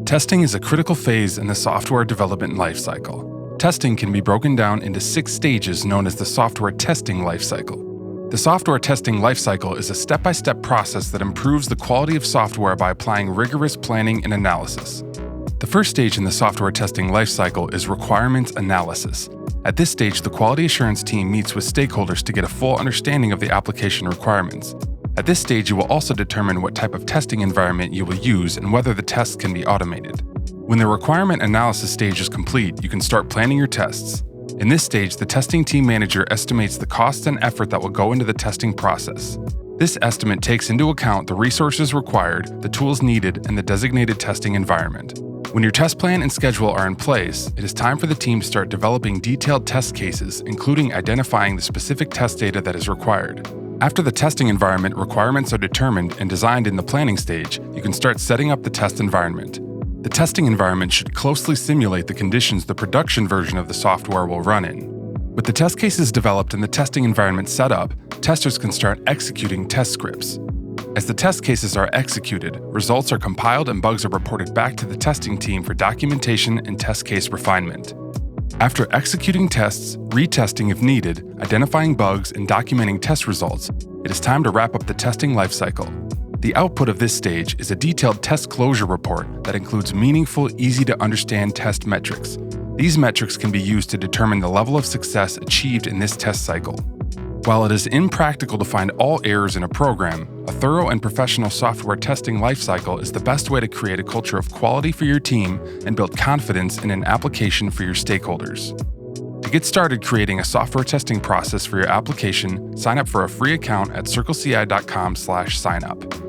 Testing is a critical phase in the software development lifecycle. Testing can be broken down into 6 stages known as the software testing lifecycle. The software testing lifecycle is a step-by-step process that improves the quality of software by applying rigorous planning and analysis. The first stage in the software testing lifecycle is requirements analysis. At this stage, the quality assurance team meets with stakeholders to get a full understanding of the application requirements. At this stage, you will also determine what type of testing environment you will use and whether the tests can be automated. When the requirement analysis stage is complete, you can start planning your tests. In this stage, the testing team manager estimates the cost and effort that will go into the testing process. This estimate takes into account the resources required, the tools needed, and the designated testing environment. When your test plan and schedule are in place, it is time for the team to start developing detailed test cases, including identifying the specific test data that is required. After the testing environment requirements are determined and designed in the planning stage, you can start setting up the test environment. The testing environment should closely simulate the conditions the production version of the software will run in. With the test cases developed and the testing environment set up, testers can start executing test scripts. As the test cases are executed, results are compiled and bugs are reported back to the testing team for documentation and test case refinement. After executing tests, retesting if needed, identifying bugs, and documenting test results, it is time to wrap up the testing lifecycle. The output of this stage is a detailed test closure report that includes meaningful, easy-to-understand test metrics. These metrics can be used to determine the level of success achieved in this test cycle. While it is impractical to find all errors in a program, a thorough and professional software testing lifecycle is the best way to create a culture of quality for your team and build confidence in an application for your stakeholders. To get started creating a software testing process for your application, sign up for a free account at CircleCI.com/signup.